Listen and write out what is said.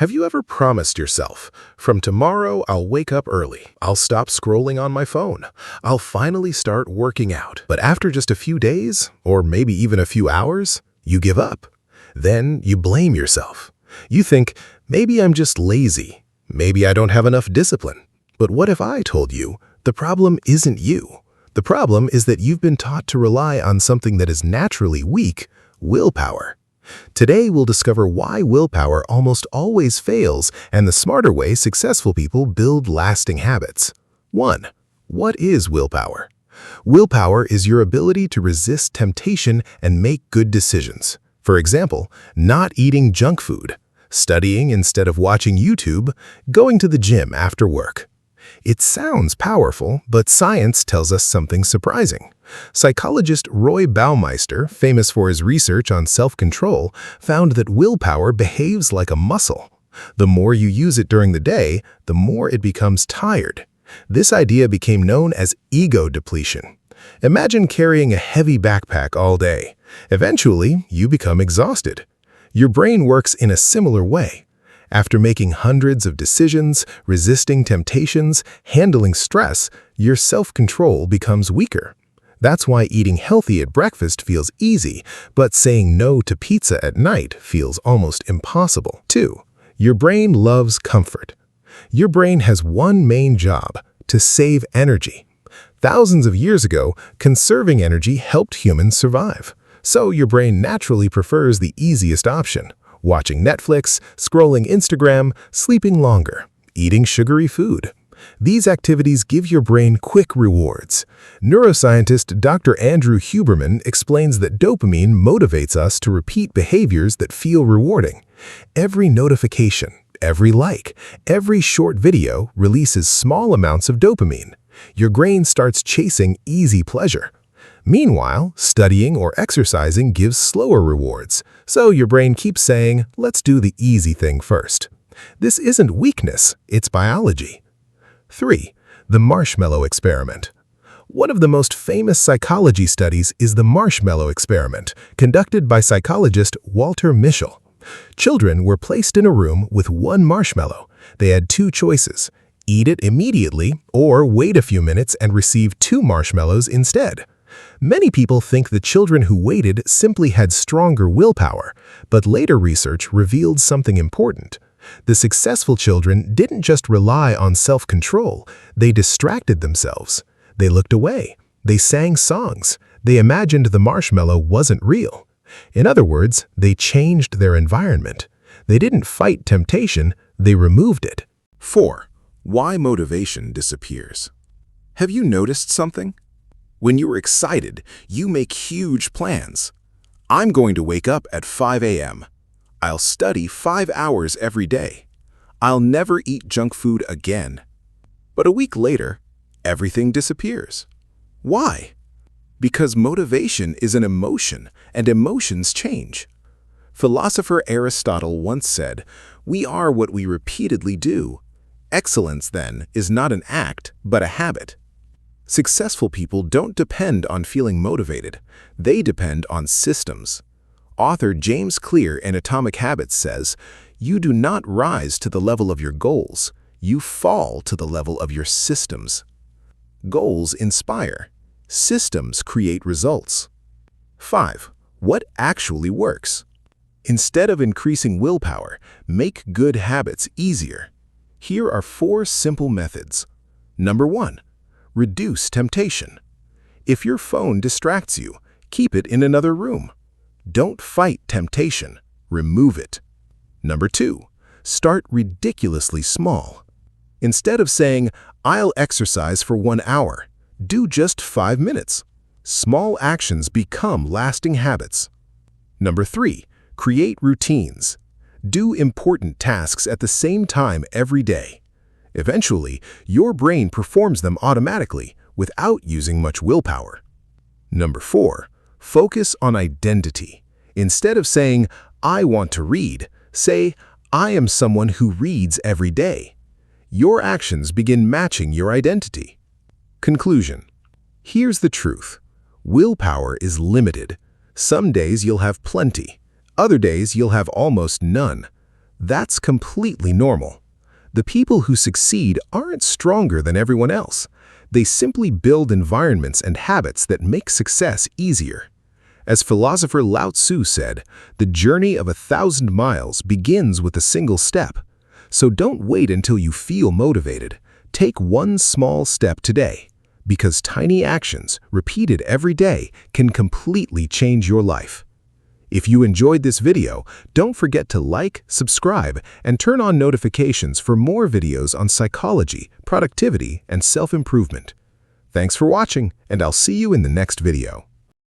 Have you ever promised yourself, from tomorrow I'll wake up early, I'll stop scrolling on my phone, I'll finally start working out, but after just a few days, or maybe even a few hours, you give up. Then you blame yourself. You think, maybe I'm just lazy, maybe I don't have enough discipline. But what if I told you, the problem isn't you? The problem is that you've been taught to rely on something that is naturally weak, willpower. Today, we'll discover why willpower almost always fails and the smarter way successful people build lasting habits. 1. What is willpower? Willpower is your ability to resist temptation and make good decisions. For example, not eating junk food, studying instead of watching YouTube, going to the gym after work. It sounds powerful, but science tells us something surprising. Psychologist Roy Baumeister, famous for his research on self-control, found that willpower behaves like a muscle. The more you use it during the day, the more it becomes tired. This idea became known as ego depletion. Imagine carrying a heavy backpack all day. Eventually, you become exhausted. Your brain works in a similar way. After making hundreds of decisions, resisting temptations, handling stress, your self-control becomes weaker. That's why eating healthy at breakfast feels easy, but saying no to pizza at night feels almost impossible. 2. Your brain loves comfort. Your brain has one main job: to save energy. Thousands of years ago, conserving energy helped humans survive. So your brain naturally prefers the easiest option: watching Netflix, scrolling Instagram, sleeping longer, eating sugary food. These activities give your brain quick rewards. Neuroscientist Dr. Andrew Huberman explains that dopamine motivates us to repeat behaviors that feel rewarding. Every notification, every like, every short video releases small amounts of dopamine. Your brain starts chasing easy pleasure. Meanwhile, studying or exercising gives slower rewards, so your brain keeps saying, let's do the easy thing first. This isn't weakness, it's biology. 3. The Marshmallow Experiment. One of the most famous psychology studies is the Marshmallow Experiment, conducted by psychologist Walter Mischel. Children were placed in a room with one marshmallow. They had two choices: eat it immediately or wait a few minutes and receive 2 marshmallows instead. Many people think the children who waited simply had stronger willpower, but later research revealed something important. The successful children didn't just rely on self-control, they distracted themselves. They looked away, they sang songs, they imagined the marshmallow wasn't real. In other words, they changed their environment. They didn't fight temptation, they removed it. 4. Why motivation disappears. Have you noticed something? When you're excited, you make huge plans. I'm going to wake up at 5 a.m. I'll study 5 hours every day. I'll never eat junk food again. But a week later, everything disappears. Why? Because motivation is an emotion, and emotions change. Philosopher Aristotle once said, "We are what we repeatedly do." Excellence, then, is not an act, but a habit. Successful people don't depend on feeling motivated. They depend on systems. Author James Clear in Atomic Habits says, "You do not rise to the level of your goals. You fall to the level of your systems." Goals inspire. Systems create results. 5. What actually works? Instead of increasing willpower, make good habits easier. Here are 4 simple methods. Number 1. Reduce temptation. If your phone distracts you, keep it in another room. Don't fight temptation, remove it. Number 2. Start ridiculously small. Instead of saying, "I'll exercise for 1 hour," do just 5 minutes. Small actions become lasting habits. Number 3. Create routines. Do important tasks at the same time every day. Eventually, your brain performs them automatically without using much willpower. Number 4. Focus on identity. Instead of saying, "I want to read," say, "I am someone who reads every day." Your actions begin matching your identity. Conclusion. Here's the truth. Willpower is limited. Some days you'll have plenty. Other days you'll have almost none. That's completely normal. The people who succeed aren't stronger than everyone else. They simply build environments and habits that make success easier. As philosopher Lao Tzu said, the journey of 1,000 miles begins with a single step. So don't wait until you feel motivated. Take one small step today, because tiny actions, repeated every day, can completely change your life. If you enjoyed this video, don't forget to like, subscribe, and turn on notifications for more videos on psychology, productivity, and self-improvement. Thanks for watching, and I'll see you in the next video.